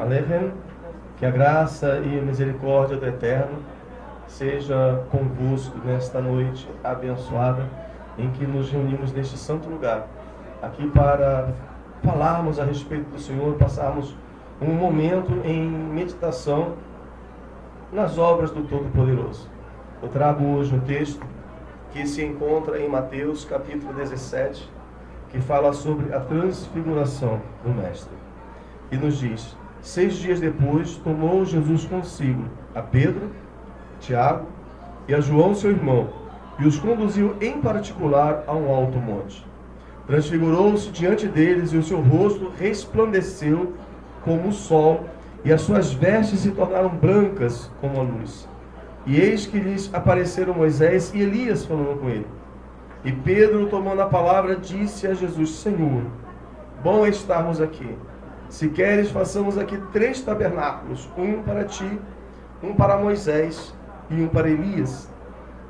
Alehem, que a graça e a misericórdia do Eterno seja convosco nesta noite abençoada em que nos reunimos neste santo lugar, aqui para falarmos a respeito do Senhor, passarmos um momento em meditação nas obras do Todo-Poderoso. Eu trago hoje um texto que se encontra em Mateus capítulo 17, que fala sobre a transfiguração do Mestre. E nos diz: 6 dias depois, tomou Jesus consigo a Pedro, Tiago e a João seu irmão, e os conduziu em particular a um alto monte. Transfigurou-se diante deles, e o seu rosto resplandeceu como o sol, e as suas vestes se tornaram brancas como a luz. E eis que lhes apareceram Moisés e Elias falando com ele. E Pedro, tomando a palavra, disse a Jesus: Senhor, bom é estarmos aqui. Se queres, façamos aqui 3 tabernáculos, um para ti, um para Moisés e um para Elias.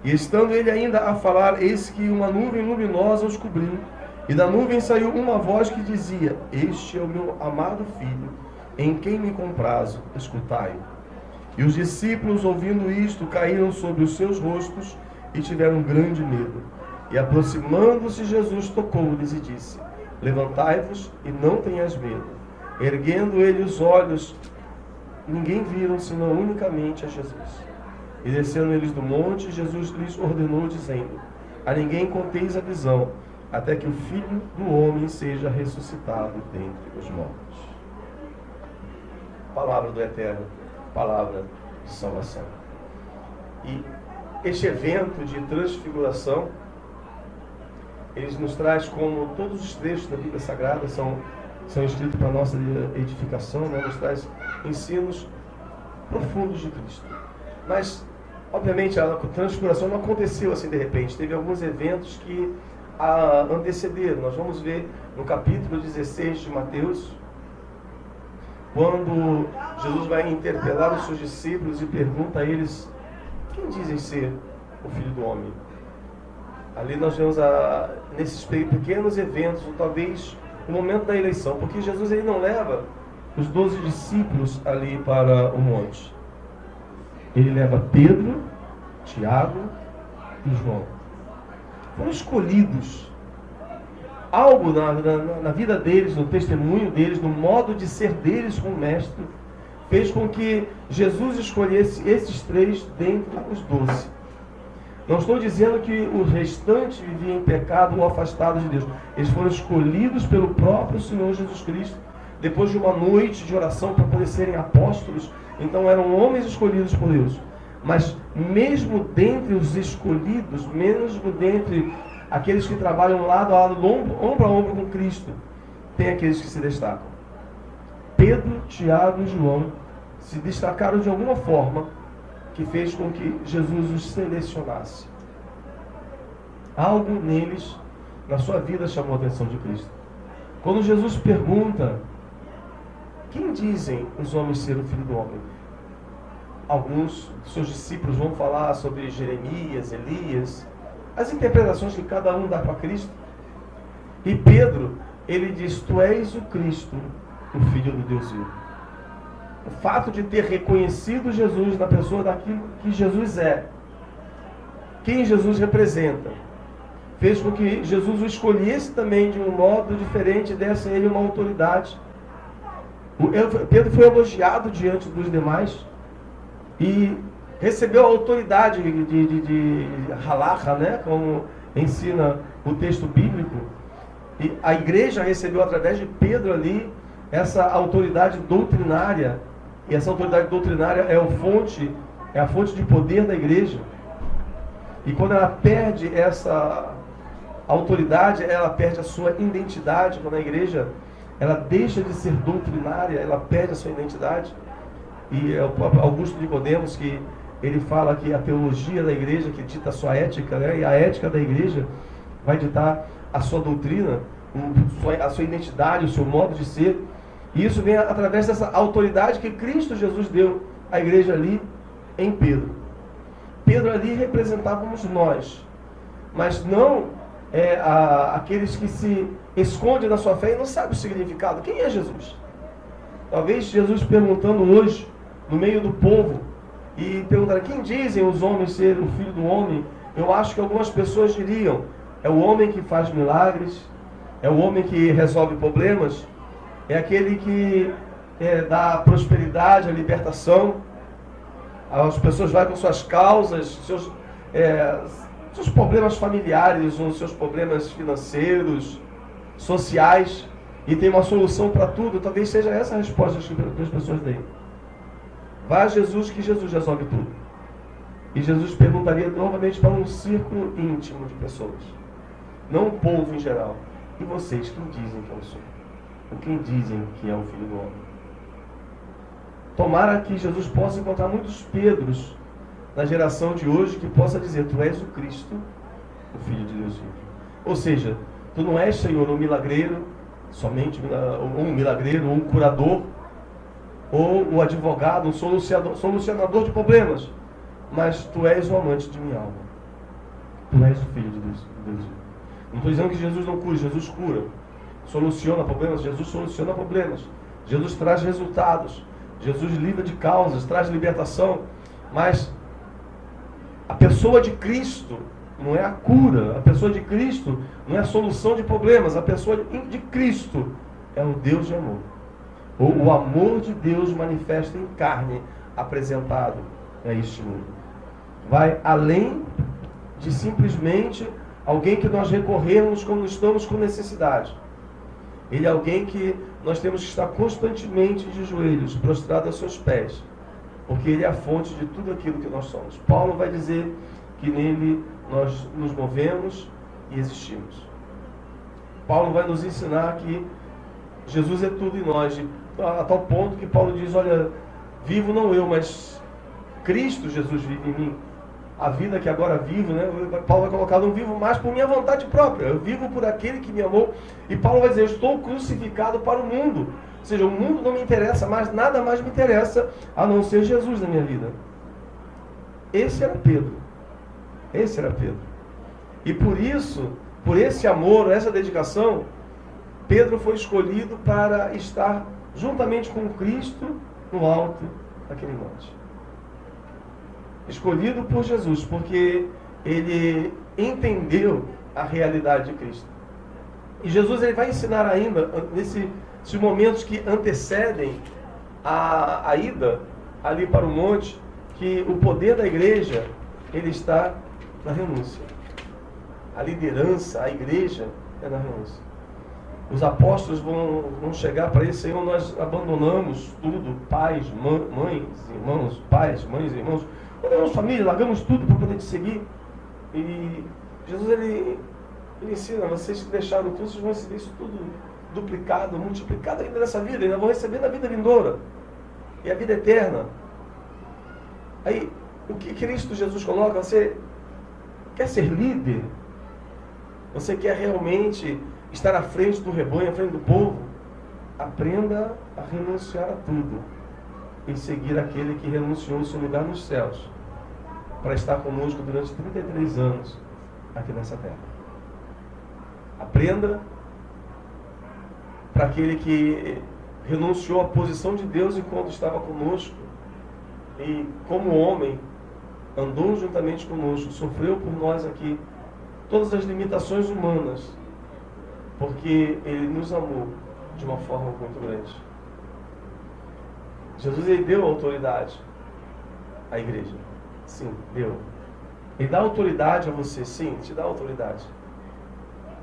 E estando ele ainda a falar, eis que uma nuvem luminosa os cobriu, e da nuvem saiu uma voz que dizia: Este é o meu amado filho, em quem me comprazo, escutai-o. E os discípulos, ouvindo isto, caíram sobre os seus rostos e tiveram grande medo. E aproximando-se, Jesus tocou-lhes e disse: Levantai-vos e não tenhais medo. Erguendo ele os olhos, ninguém viram senão unicamente a Jesus. E descendo eles do monte, Jesus lhes ordenou, dizendo: A ninguém conteis a visão, até que o Filho do Homem seja ressuscitado dentre os mortos. Palavra do Eterno, palavra de salvação. E este evento de transfiguração, ele nos traz, como todos os trechos da Bíblia Sagrada são escritos para a nossa edificação, né? Nos traz ensinos profundos de Cristo. Mas, obviamente, a transfiguração não aconteceu assim de repente. Teve alguns eventos que a antecederam. Nós vamos ver no capítulo 16 de Mateus, quando Jesus vai interpelar os seus discípulos e pergunta a eles: quem dizem ser o Filho do Homem? Ali nós vemos nesses pequenos eventos, ou talvez o momento da eleição, porque Jesus ele não leva os 12 discípulos ali para o monte. Ele leva Pedro, Tiago e João. Foram escolhidos. Algo na vida deles, no testemunho deles, no modo de ser deles com o Mestre, fez com que Jesus escolhesse esses 3 dentre os 12. Não estou dizendo que o restante vivia em pecado ou afastado de Deus. Eles foram escolhidos pelo próprio Senhor Jesus Cristo, depois de uma noite de oração para poder serem apóstolos. Então eram homens escolhidos por Deus. Mas mesmo dentre os escolhidos, mesmo dentre aqueles que trabalham lado a lado, ombro a ombro com Cristo, tem aqueles que se destacam. Pedro, Tiago e João se destacaram de alguma forma que fez com que Jesus os selecionasse. Algo neles, na sua vida, chamou a atenção de Cristo. Quando Jesus pergunta: quem dizem os homens ser o Filho do Homem? Alguns dos seus discípulos vão falar sobre Jeremias, Elias, as interpretações que cada um dá para Cristo. E Pedro, ele diz: Tu és o Cristo, o Filho do Deus vivo. O fato de ter reconhecido Jesus na pessoa daquilo que Jesus é, quem Jesus representa, fez com que Jesus o escolhesse também de um modo diferente, desse a ele uma autoridade. Pedro foi elogiado diante dos demais e recebeu a autoridade de halakha, né? Como ensina o texto bíblico. E a igreja recebeu através de Pedro ali essa autoridade doutrinária. E essa autoridade doutrinária é a fonte de poder da igreja. E quando ela perde essa autoridade, ela perde a sua identidade. Quando a igreja ela deixa de ser doutrinária, ela perde a sua identidade. E é o próprio Augusto Nicodemos que ele fala que a teologia da igreja que dita a sua ética, né? E a ética da igreja vai ditar a sua doutrina, a sua identidade, o seu modo de ser. E isso vem através dessa autoridade que Cristo Jesus deu à igreja ali em Pedro. Pedro ali representávamos nós, mas não aqueles que se escondem na sua fé e não sabem o significado. Quem é Jesus? Talvez Jesus perguntando hoje, no meio do povo, e perguntando: quem dizem os homens ser o Filho do Homem? Eu acho que algumas pessoas diriam: é o homem que faz milagres, é o homem que resolve problemas, é aquele que dá a prosperidade, a libertação. As pessoas vão com suas causas, seus problemas familiares, ou seus problemas financeiros, sociais, e tem uma solução para tudo. Talvez seja essa a resposta que as pessoas deem. Vai a Jesus, que Jesus resolve tudo. E Jesus perguntaria novamente para um círculo íntimo de pessoas, não o povo em geral: e vocês, quem dizem que eu sou? Ou quem dizem que é o Filho do Homem? Tomara que Jesus possa encontrar muitos Pedros na geração de hoje que possa dizer: tu és o Cristo, o Filho de Deus vivo. Ou seja, tu não és, Senhor, um milagreiro, somente um milagreiro, um curador, ou um advogado, um solucionador de problemas, mas tu és o amante de minha alma. Tu és o Filho de Deus vivo. Não estou dizendo que Jesus não cura, Jesus cura. Soluciona problemas, Jesus soluciona problemas. Jesus traz resultados. Jesus livra de causas, traz libertação. Mas a pessoa de Cristo não é a cura. A pessoa de Cristo não é a solução de problemas. A pessoa de Cristo é o Deus de amor. Ou o amor de Deus manifesto em carne, apresentado a este mundo. Vai além de simplesmente alguém que nós recorremos quando estamos com necessidade. Ele é alguém que nós temos que estar constantemente de joelhos, prostrado aos seus pés, porque Ele é a fonte de tudo aquilo que nós somos. Paulo vai dizer que nele nós nos movemos e existimos. Paulo vai nos ensinar que Jesus é tudo em nós, a tal ponto que Paulo diz: olha, vivo não eu, mas Cristo Jesus vive em mim. A vida que agora vivo, né? Paulo vai colocar: não vivo mais por minha vontade própria, eu vivo por aquele que me amou. E Paulo vai dizer: eu estou crucificado para o mundo. Ou seja, o mundo não me interessa mais, nada mais me interessa a não ser Jesus na minha vida. Esse era Pedro. Esse era Pedro. E por isso, por esse amor, essa dedicação, Pedro foi escolhido para estar juntamente com Cristo no alto daquele monte. Escolhido por Jesus, porque ele entendeu a realidade de Cristo. E Jesus ele vai ensinar ainda, nesses momentos que antecedem a ida ali para o monte, que o poder da igreja, ele está na renúncia. A liderança, a igreja, é na renúncia. Os apóstolos vão chegar para ele: Senhor, nós abandonamos tudo, pais, mães, irmãos, pais, mães, irmãos, abandonamos família, largamos tudo para poder te seguir. E Jesus ele ensina: vocês que deixaram tudo, vocês vão receber isso tudo duplicado, multiplicado ainda nessa vida, ainda vão receber na vida vindoura, e a vida eterna. Aí, o que Cristo Jesus coloca? Você quer ser líder? Você quer realmente estar à frente do rebanho, à frente do povo? Aprenda a renunciar a tudo e seguir aquele que renunciou ao seu lugar nos céus para estar conosco durante 33 anos aqui nessa terra. Aprenda para aquele que renunciou à posição de Deus enquanto estava conosco e, como homem, andou juntamente conosco, sofreu por nós aqui todas as limitações humanas, porque Ele nos amou de uma forma muito grande. Jesus ele deu autoridade à igreja. Sim, deu. Ele dá autoridade a você, sim, te dá autoridade.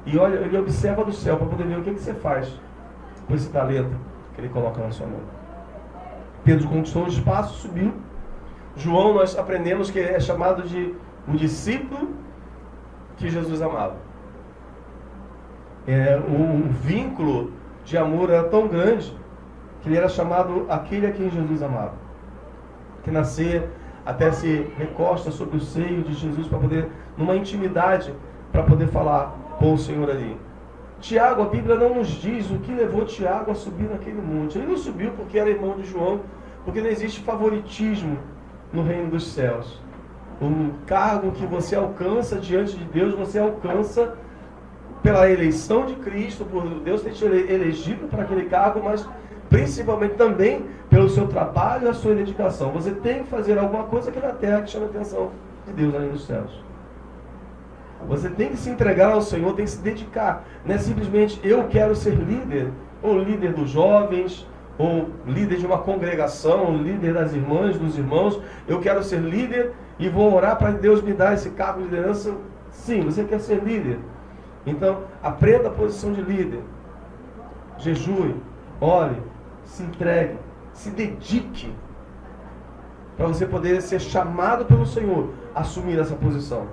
E olha, ele observa do céu para poder ver o que você faz com esse talento que ele coloca na sua mão. Pedro conquistou o espaço, subiu. João, nós aprendemos que é chamado de um discípulo que Jesus amava. O vínculo de amor era tão grande que ele era chamado aquele a quem Jesus amava. Que nascia até se recosta sobre o seio de Jesus para poder, numa intimidade, para poder falar com o Senhor ali. Tiago, a Bíblia não nos diz o que levou Tiago a subir naquele monte. Ele não subiu porque era irmão de João, porque não existe favoritismo no reino dos céus. O cargo que você alcança diante de Deus, você alcança pela eleição de Cristo, por Deus ter te elegido para aquele cargo, mas principalmente também pelo seu trabalho e a sua dedicação. Você tem que fazer alguma coisa aqui na terra que chame a atenção de Deus ali nos céus. Você tem que se entregar ao Senhor, tem que se dedicar. Não é simplesmente eu quero ser líder, ou líder dos jovens, ou líder de uma congregação, líder das irmãs, dos irmãos. Eu quero ser líder e vou orar para Deus me dar esse cargo de liderança. Sim, você quer ser líder. Então, aprenda a posição de líder. Jejue, ore, se entregue, se dedique, para você poder ser chamado pelo Senhor a assumir essa posição.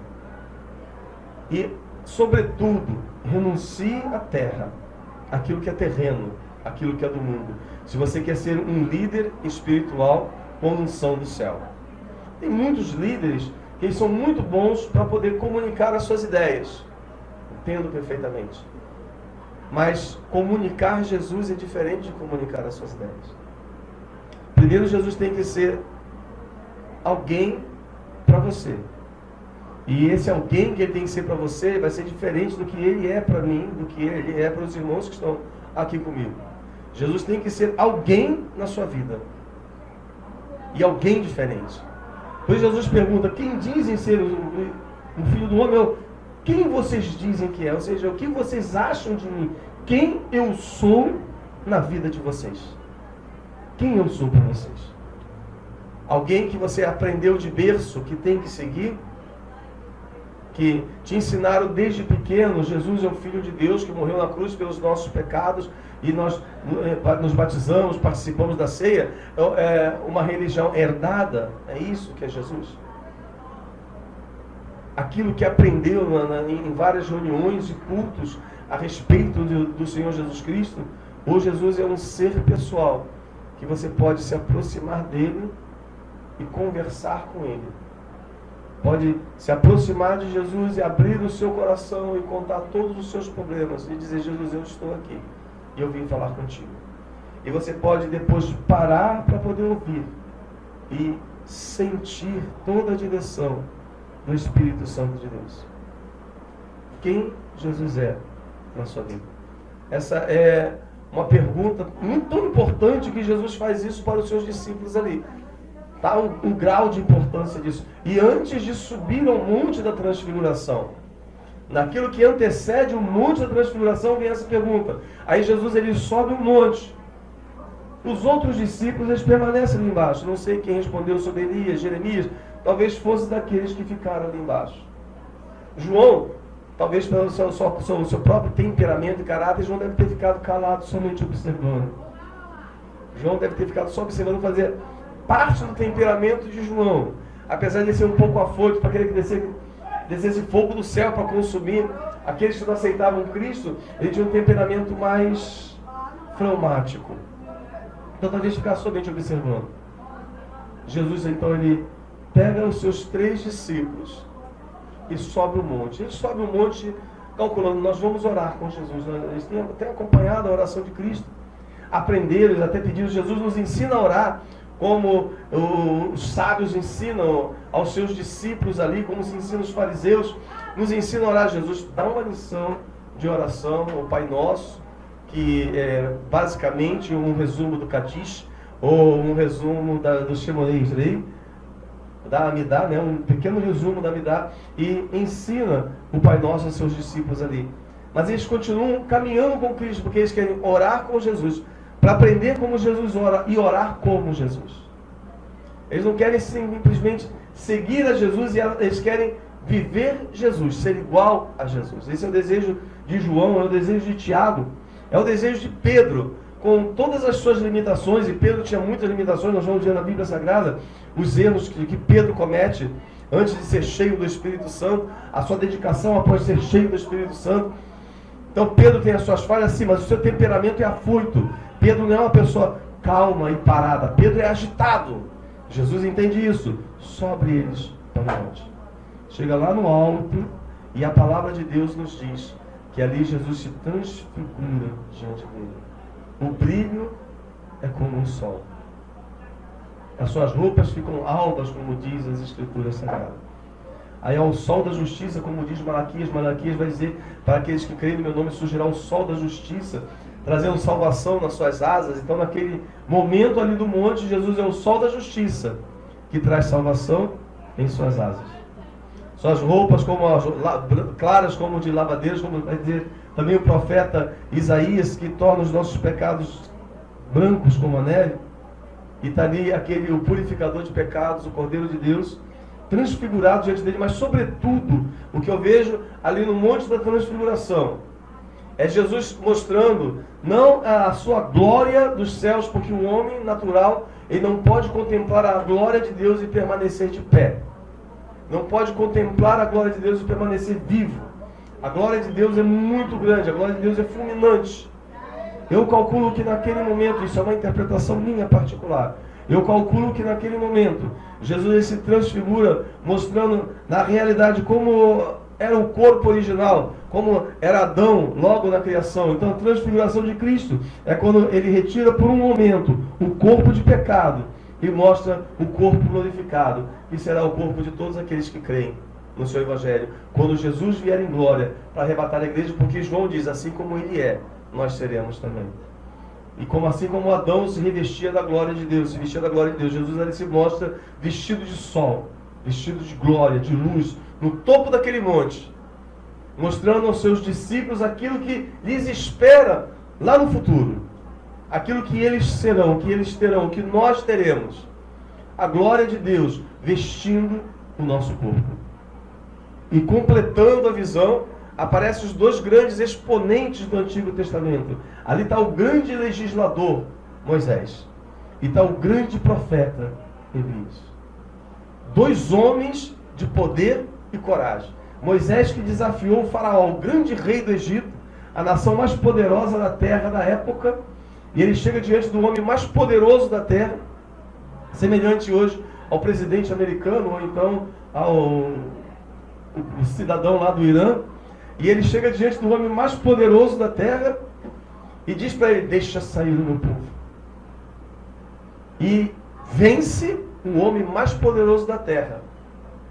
E, sobretudo, renuncie à terra, aquilo que é terreno, aquilo que é do mundo. Se você quer ser um líder espiritual com unção do céu. Tem muitos líderes que são muito bons para poder comunicar as suas ideias. Entendo perfeitamente. Mas comunicar Jesus é diferente de comunicar as suas ideias. Primeiro, Jesus tem que ser alguém para você. E esse alguém que ele tem que ser para você vai ser diferente do que ele é para mim, do que ele é para os irmãos que estão aqui comigo. Jesus tem que ser alguém na sua vida. E alguém diferente. Pois Jesus pergunta, quem dizem ser o filho do homem? Quem vocês dizem que é? Ou seja, o que vocês acham de mim? Quem eu sou na vida de vocês? Quem eu sou para vocês? Alguém que você aprendeu de berço, que tem que seguir? Que te ensinaram desde pequeno, Jesus é o Filho de Deus que morreu na cruz pelos nossos pecados e nós nos batizamos, participamos da ceia. É uma religião herdada, é isso que é Jesus. Aquilo que aprendeu em várias reuniões e cultos a respeito do Senhor Jesus Cristo, ou Jesus é um ser pessoal, que você pode se aproximar dele e conversar com ele. Pode se aproximar de Jesus e abrir o seu coração e contar todos os seus problemas e dizer, Jesus, eu estou aqui e eu vim falar contigo. E você pode depois parar para poder ouvir e sentir toda a direção do Espírito Santo de Deus. Quem Jesus é na sua vida? Essa é uma pergunta muito tão importante que Jesus faz isso para os seus discípulos ali. Tá, o grau de importância disso. E antes de subir ao monte da transfiguração, naquilo que antecede o monte da transfiguração, vem essa pergunta. Aí Jesus ele sobe o monte. Os outros discípulos eles permanecem ali embaixo. Não sei quem respondeu sobre Elias, Jeremias. Talvez fosse daqueles que ficaram ali embaixo. João, talvez pelo seu próprio temperamento e caráter, João deve ter ficado calado, somente observando. João deve ter ficado só observando, fazer parte do temperamento de João. Apesar de ser um pouco afoito para querer que descesse fogo do céu para consumir aqueles que não aceitavam Cristo, ele tinha um temperamento mais fleumático. Então talvez ficar somente observando. Jesus então ele pega os seus 3 discípulos e sobe o monte. Ele sobe o monte calculando, nós vamos orar com Jesus. Eles têm até acompanhado a oração de Cristo. Aprenderam, eles até pediram, Jesus nos ensina a orar como os sábios ensinam aos seus discípulos ali, como se ensina os fariseus, nos ensina a orar. Jesus dá uma lição de oração, o Pai Nosso, que é basicamente um resumo do Kadish, ou um resumo do Shemoneh Esrei, da Amidá, né? Um pequeno resumo da Amidá, e ensina o Pai Nosso aos seus discípulos ali. Mas eles continuam caminhando com Cristo, porque eles querem orar com Jesus, para aprender como Jesus ora e orar como Jesus. Eles não querem simplesmente seguir a Jesus, eles querem viver Jesus, ser igual a Jesus. Esse é o desejo de João, é o desejo de Tiago, é o desejo de Pedro, com todas as suas limitações, e Pedro tinha muitas limitações, nós vamos ver na Bíblia Sagrada os erros que Pedro comete antes de ser cheio do Espírito Santo, a sua dedicação após ser cheio do Espírito Santo. Então Pedro tem as suas falhas sim, mas o seu temperamento é afoito. Pedro não é uma pessoa calma e parada, Pedro é agitado. Jesus entende isso. Sobe eles para o monte. Chega lá no alto e a palavra de Deus nos diz que ali Jesus se transfigura diante dele. O brilho é como um sol. As suas roupas ficam alvas, como diz as Escrituras Sagradas. Aí ao sol da justiça, como diz Malaquias vai dizer, para aqueles que creem no meu nome surgirá o sol da justiça. trazendo salvação nas suas asas. Então, naquele momento ali do monte, Jesus é o sol da justiça, que traz salvação em suas asas. Suas roupas claras como de lavadeiros, como vai dizer também o profeta Isaías, que torna os nossos pecados brancos como a neve. E está ali o purificador de pecados, o Cordeiro de Deus, transfigurado diante dele. Mas sobretudo, o que eu vejo ali no Monte da Transfiguração é Jesus mostrando não a sua glória dos céus, porque o homem natural ele não pode contemplar a glória de Deus e permanecer de pé. Não pode contemplar a glória de Deus e permanecer vivo. A glória de Deus é muito grande, a glória de Deus é fulminante. Eu calculo que naquele momento, isso é uma interpretação minha particular, eu calculo que naquele momento, Jesus ele se transfigura, mostrando na realidade como era o corpo original, como era Adão logo na criação. Então a transfiguração de Cristo é quando ele retira por um momento o corpo de pecado e mostra o corpo glorificado, que será o corpo de todos aqueles que creem no seu Evangelho, quando Jesus vier em glória para arrebatar a igreja, porque João diz, assim como ele é, nós seremos também. E como assim como Adão se revestia da glória de Deus, se vestia da glória de Deus, Jesus ali se mostra vestido de sol, vestido de glória, de luz, no topo daquele monte, mostrando aos seus discípulos aquilo que lhes espera lá no futuro, aquilo que eles serão, que eles terão, que nós teremos, a glória de Deus vestindo o nosso corpo. E completando a visão, aparecem os dois grandes exponentes do Antigo Testamento. Ali está o grande legislador, Moisés, e está o grande profeta, Elias. Dois homens de poder e coragem. Moisés que desafiou o faraó, o grande rei do Egito, a nação mais poderosa da terra da época, e ele chega diante do homem mais poderoso da terra, semelhante hoje ao presidente americano, ou então ao cidadão lá do Irã, e ele chega diante do homem mais poderoso da terra e diz para ele, deixa sair do meu povo. E vence o homem mais poderoso da terra,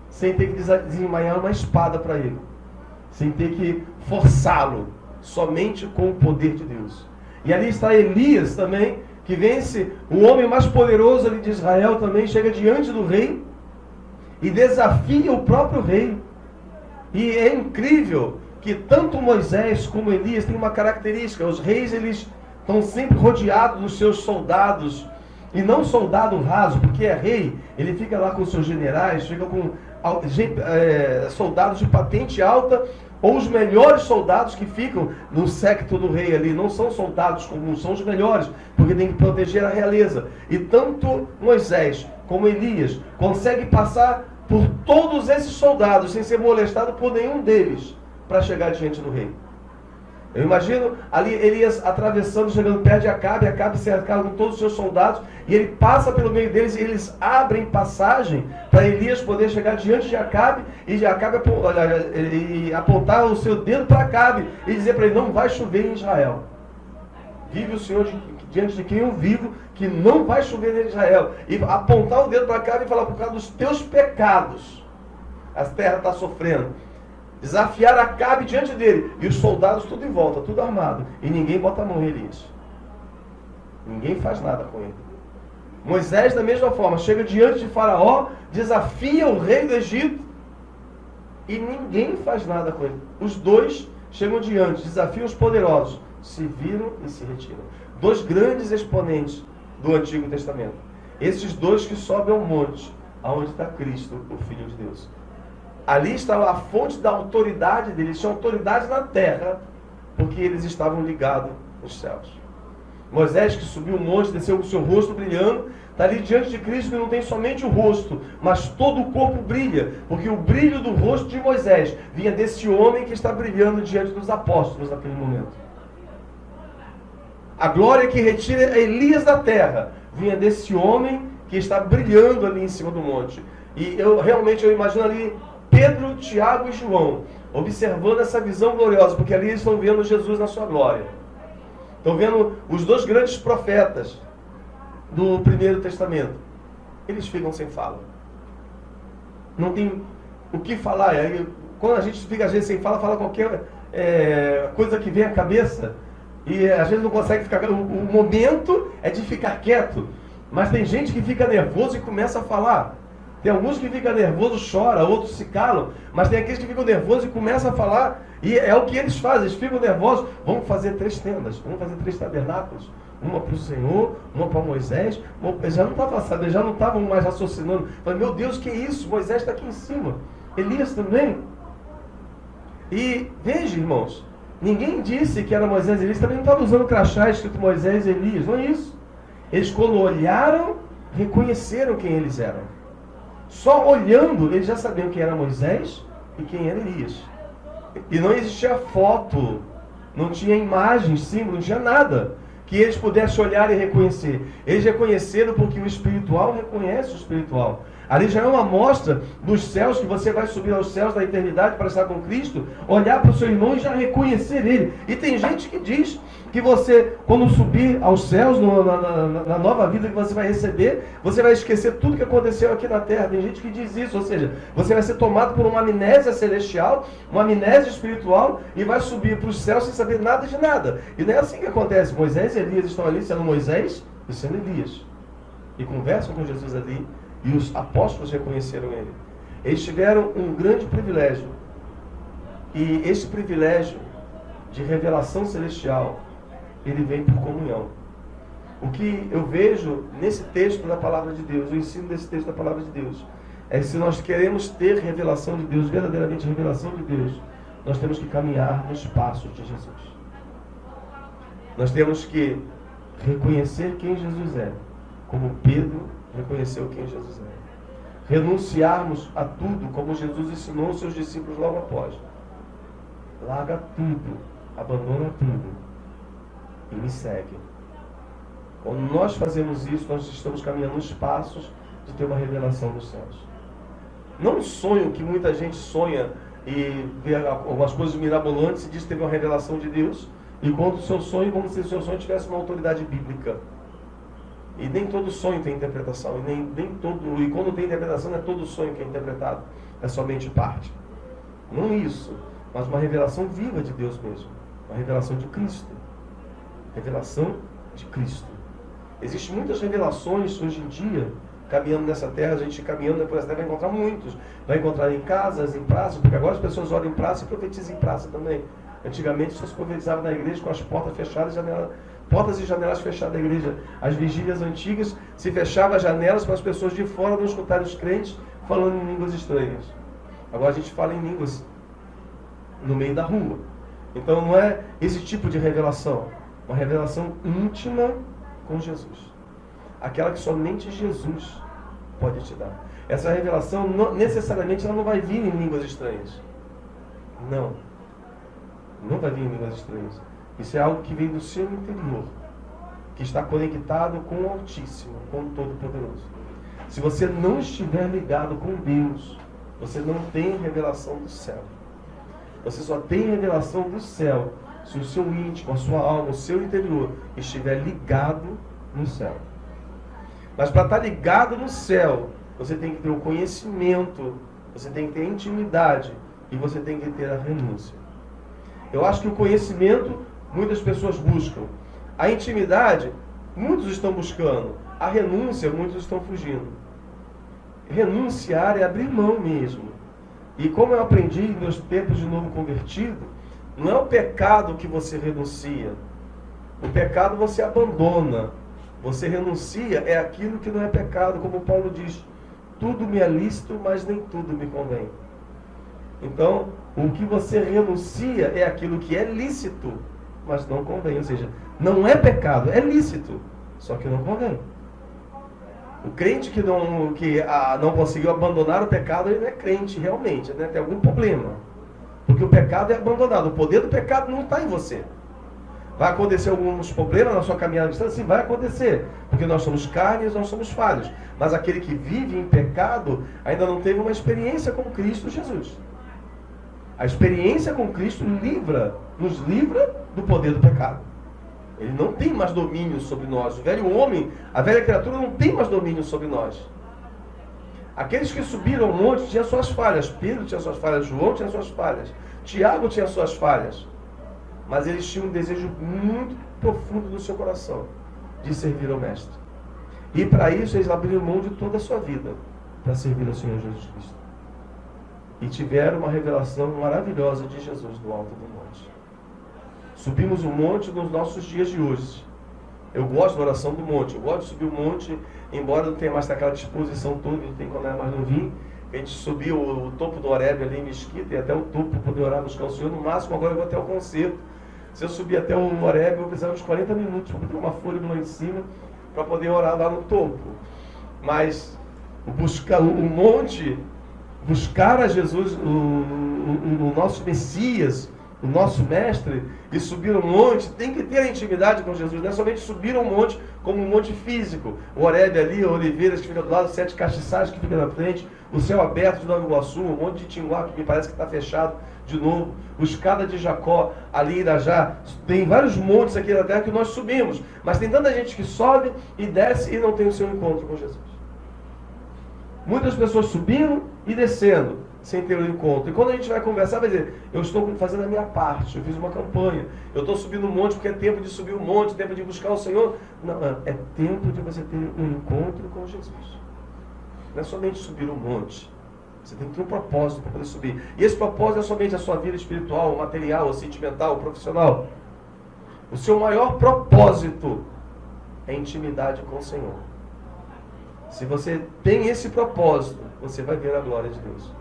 sem ter que desembainhar uma espada para ele, sem ter que forçá-lo, somente com o poder de Deus. E ali está Elias também, que vence o homem mais poderoso ali de Israel também, chega diante do rei e desafia o próprio rei. E é incrível que tanto Moisés como Elias têm uma característica. Os reis, eles estão sempre rodeados dos seus soldados, e não soldado raso, porque é rei, ele fica lá com seus generais, fica com soldados de patente alta, ou os melhores soldados que ficam no séquito do rei ali. Não são soldados comuns, são os melhores, porque tem que proteger a realeza. E tanto Moisés como Elias conseguem passar por todos esses soldados sem ser molestado por nenhum deles para chegar diante do rei. Eu imagino ali Elias atravessando, chegando perto de Acabe, Acabe cercado com todos os seus soldados, e ele passa pelo meio deles, e eles abrem passagem para Elias poder chegar diante de Acabe, e de Acabe apontar o seu dedo para Acabe e dizer para ele, não vai chover em Israel. Vive o Senhor diante de quem eu vivo, que não vai chover em Israel. E apontar o dedo para Acabe e falar, por causa dos teus pecados, a terra está sofrendo. Desafiar Acabe diante dele. E os soldados tudo em volta, tudo armado. E ninguém bota a mão em Elias. Ninguém faz nada com ele. Moisés, da mesma forma, chega diante de Faraó, desafia o rei do Egito, e ninguém faz nada com ele. Os dois chegam diante, desafiam os poderosos, se viram e se retiram. Dois grandes exponentes do Antigo Testamento. Esses dois que sobem ao monte, aonde está Cristo, o Filho de Deus. Ali estava a fonte da autoridade deles. Eles tinham autoridade na terra, porque eles estavam ligados nos céus. Moisés, que subiu o monte, desceu com o seu rosto brilhando, está ali diante de Cristo, que não tem somente o rosto, mas todo o corpo brilha, porque o brilho do rosto de Moisés vinha desse homem que está brilhando diante dos apóstolos naquele momento. A glória que retira Elias da terra vinha desse homem que está brilhando ali em cima do monte. E eu imagino ali Pedro, Tiago e João observando essa visão gloriosa, porque ali eles estão vendo Jesus na sua glória. Estão vendo os dois grandes profetas do Primeiro Testamento. Eles ficam sem fala. Não tem o que falar. Quando a gente fica às vezes sem fala, fala qualquer coisa que vem à cabeça. E às vezes não consegue ficar... O momento é de ficar quieto. Mas tem gente que fica nervoso e começa a falar. Tem alguns que ficam nervosos, chora, outros se calam. Mas tem aqueles que ficam nervosos e começam a falar. E é o que eles fazem, eles ficam nervosos. Vamos fazer 3 tendas, vamos fazer 3 tabernáculos. Uma para o Senhor, uma para Moisés. Já não estava, sabe, já não estavam mais raciocinando. Falei, meu Deus, que isso? Moisés está aqui em cima. Elias também. E veja, irmãos, ninguém disse que era Moisés e Elias. Também não estava usando crachá escrito Moisés e Elias. Não é isso. Eles, quando olharam, reconheceram quem eles eram. Só olhando, eles já sabiam quem era Moisés e quem era Elias. E não existia foto, não tinha imagem, símbolo, não tinha nada que eles pudessem olhar e reconhecer. Eles reconheceram porque o espiritual reconhece o espiritual. Ali já é uma amostra dos céus, que você vai subir aos céus da eternidade para estar com Cristo, olhar para o seu irmão e já reconhecer ele. E tem gente que diz que você, quando subir aos céus, na nova vida que você vai receber, você vai esquecer tudo que aconteceu aqui na terra. Tem gente que diz isso, ou seja, você vai ser tomado por uma amnésia celestial, uma amnésia espiritual, e vai subir para os céus sem saber nada de nada. E não é assim que acontece. Moisés e Elias estão ali sendo Moisés e sendo Elias. E conversam com Jesus ali, e os apóstolos reconheceram ele. Eles tiveram um grande privilégio. E esse privilégio de revelação celestial, ele vem por comunhão. O que eu vejo nesse texto da palavra de Deus, o ensino desse texto da palavra de Deus, é que se nós queremos ter revelação de Deus, verdadeiramente revelação de Deus, nós temos que caminhar nos passos de Jesus. Nós temos que reconhecer quem Jesus é, como Pedro reconheceu quem Jesus é. Renunciarmos a tudo, como Jesus ensinou os seus discípulos logo após. Larga tudo, abandona tudo e me segue. Quando nós fazemos isso, nós estamos caminhando nos passos de ter uma revelação dos céus. Não um sonho que muita gente sonha e vê algumas coisas mirabolantes e diz que teve uma revelação de Deus, e conta o seu sonho como se o seu sonho tivesse uma autoridade bíblica. E nem todo sonho tem interpretação, e quando tem interpretação não é todo sonho que é interpretado, é somente parte. Não isso, mas uma revelação viva de Deus mesmo, uma revelação de Cristo. Revelação de Cristo. Existem muitas revelações hoje em dia, caminhando nessa terra, a gente caminhando por essa terra vai encontrar muitos. Vai encontrar em casas, em praças, porque agora as pessoas olham em praça e profetizam em praça também. Antigamente só se profetizava na igreja com as portas fechadas, portas e janelas fechadas da igreja. As vigílias antigas se fechavam as janelas para as pessoas de fora não escutarem os crentes falando em línguas estranhas. Agora a gente fala em línguas no meio da rua. Então não é esse tipo de revelação. Uma revelação íntima com Jesus. Aquela que somente Jesus pode te dar. Essa revelação, necessariamente, ela não vai vir em línguas estranhas. Não. Não vai vir em línguas estranhas. Isso é algo que vem do seu interior. Que está conectado com o Altíssimo, com o Todo-Poderoso. Se você não estiver ligado com Deus, você não tem revelação do céu. Você só tem revelação do céu se o seu íntimo, a sua alma, o seu interior estiver ligado no céu. Mas para estar ligado no céu, você tem que ter o conhecimento, você tem que ter a intimidade e você tem que ter a renúncia. Eu acho que o conhecimento muitas pessoas buscam. A intimidade, muitos estão buscando. A renúncia, muitos estão fugindo. Renunciar é abrir mão mesmo. E como eu aprendi em meus tempos de novo convertido, não é o pecado que você renuncia. O pecado você abandona. Você renuncia é aquilo que não é pecado, como Paulo diz. Tudo me é lícito, mas nem tudo me convém. Então, o que você renuncia é aquilo que é lícito, mas não convém. Ou seja, não é pecado, é lícito, só que não convém. O crente que não conseguiu abandonar o pecado, ele não é crente realmente, né? Tem algum problema. Porque o pecado é abandonado. O poder do pecado não está em você. Vai acontecer alguns problemas na sua caminhada cristã? Sim, vai acontecer. Porque nós somos carnes, nós somos falhos. Mas aquele que vive em pecado ainda não teve uma experiência com Cristo Jesus. A experiência com Cristo nos livra do poder do pecado. Ele não tem mais domínio sobre nós. O velho homem, a velha criatura não tem mais domínio sobre nós. Aqueles que subiram ao monte tinham suas falhas. Pedro tinha suas falhas, João tinha suas falhas, Tiago tinha suas falhas. mas eles tinham um desejo muito profundo no seu coração de servir ao Mestre. E para isso eles abriram mão de toda a sua vida para servir ao Senhor Jesus Cristo. E tiveram uma revelação maravilhosa de Jesus no alto do monte. Subimos o monte nos nossos dias de hoje. Eu gosto da oração do monte, eu gosto de subir o monte, embora não tenha mais aquela disposição toda que tem quando era mais novinho. A gente subiu o topo do Horebe ali em Mesquita e até o topo para poder orar, buscar o Senhor. No máximo agora eu vou até o concerto. Se eu subir até o Horebe, eu vou precisar uns 40 minutos para botar uma folha lá em cima para poder orar lá no topo. Mas buscar o monte, buscar a Jesus, o nosso Messias, o nosso Mestre, e subir o monte, tem que ter a intimidade com Jesus. Não é somente subir um monte como um monte físico. O Horebe ali, a Oliveiras que fica do lado, 7 castiçais que fica na frente, o céu aberto de Nova Iguaçu, um monte de Tinguá que me parece que está fechado de novo, o Escada de Jacó, ali em Irajá. Tem vários montes aqui na terra que nós subimos, mas tem tanta gente que sobe e desce e não tem o seu encontro com Jesus. Muitas pessoas subindo e descendo sem ter o encontro. E quando a gente vai conversar, vai dizer, eu estou fazendo a minha parte, eu fiz uma campanha, eu estou subindo um monte porque é tempo de subir um monte, tempo de buscar o Senhor. Não, é tempo de você ter um encontro com Jesus. Não é somente subir um monte. Você tem que ter um propósito para poder subir. E esse propósito é somente a sua vida espiritual, material, sentimental, profissional. O seu maior propósito é intimidade com o Senhor. Se você tem esse propósito, você vai ver a glória de Deus.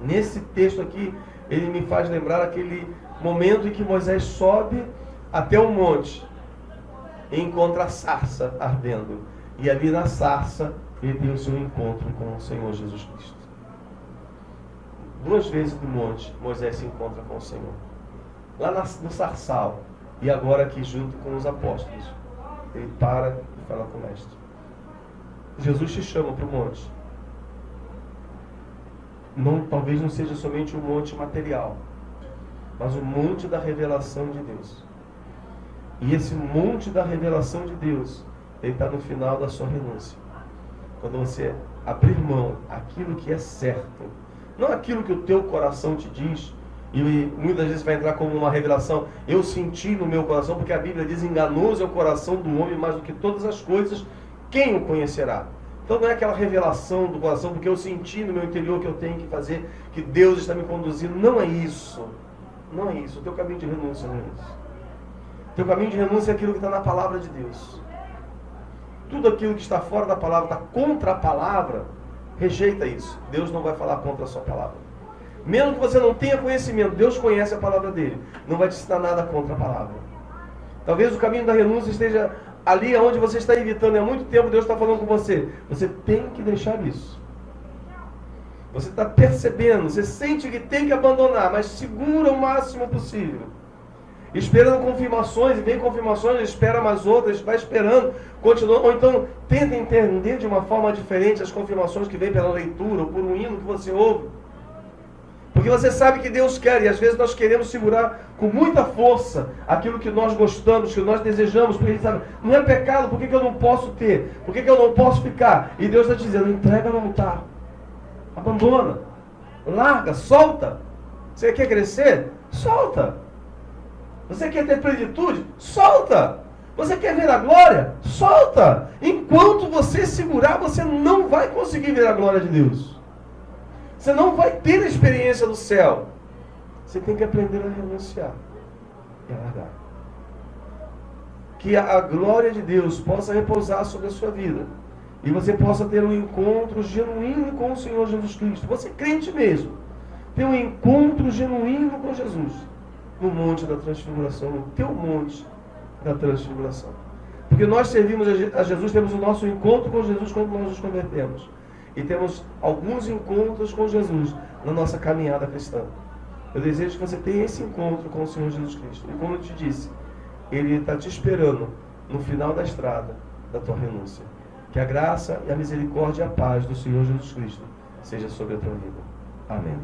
Nesse texto aqui, ele me faz lembrar aquele momento em que Moisés sobe até o monte e encontra a sarça ardendo. E ali na sarça, ele tem o seu encontro com o Senhor Jesus Cristo. 2 vezes no monte, Moisés se encontra com o Senhor. Lá no sarçal. E agora aqui junto com os apóstolos. Ele para e fala com o Mestre. Jesus te chama para o monte. Não, talvez não seja somente um monte material, mas o monte da revelação de Deus. E esse monte da revelação de Deus, ele está no final da sua renúncia. Quando você abrir mão aquilo que é certo, não aquilo que o teu coração te diz, e muitas vezes vai entrar como uma revelação, eu senti no meu coração, porque a Bíblia diz, enganoso é o coração do homem mais do que todas as coisas, quem o conhecerá? Então não é aquela revelação do coração, porque eu senti no meu interior que eu tenho que fazer, que Deus está me conduzindo. Não é isso. Não é isso. O teu caminho de renúncia não é isso. O teu caminho de renúncia é aquilo que está na palavra de Deus. Tudo aquilo que está fora da palavra, está contra a palavra, rejeita isso. Deus não vai falar contra a sua palavra. Mesmo que você não tenha conhecimento, Deus conhece a palavra dele. Não vai te ensinar nada contra a palavra. Talvez o caminho da renúncia esteja ali onde você está evitando, há muito tempo Deus está falando com você. Você tem que deixar isso. Você está percebendo, você sente que tem que abandonar, mas segura o máximo possível. Esperando confirmações, e vem confirmações, espera mais outras, vai esperando, continua. Ou então tenta entender de uma forma diferente as confirmações que vem pela leitura, ou por um hino que você ouve. Porque você sabe que Deus quer, e às vezes nós queremos segurar com muita força aquilo que nós gostamos, que nós desejamos, porque a gente sabe, não é pecado, por que eu não posso ter? Por que eu não posso ficar? E Deus está dizendo, entrega no altar, abandona, larga, solta. Você quer crescer? Solta. Você quer ter plenitude? Solta. Você quer ver a glória? Solta. Enquanto você segurar, você não vai conseguir ver a glória de Deus. Você não vai ter a experiência do céu. Você tem que aprender a renunciar e a largar. Que a glória de Deus possa repousar sobre a sua vida. E você possa ter um encontro genuíno com o Senhor Jesus Cristo. Você crente mesmo. Ter um encontro genuíno com Jesus. No monte da transfiguração. No teu monte da transfiguração. Porque nós servimos a Jesus, temos o nosso encontro com Jesus quando nós nos convertemos. E temos alguns encontros com Jesus na nossa caminhada cristã. Eu desejo que você tenha esse encontro com o Senhor Jesus Cristo. E como eu te disse, Ele está te esperando no final da estrada da tua renúncia. Que a graça e a misericórdia e a paz do Senhor Jesus Cristo seja sobre a tua vida. Amém.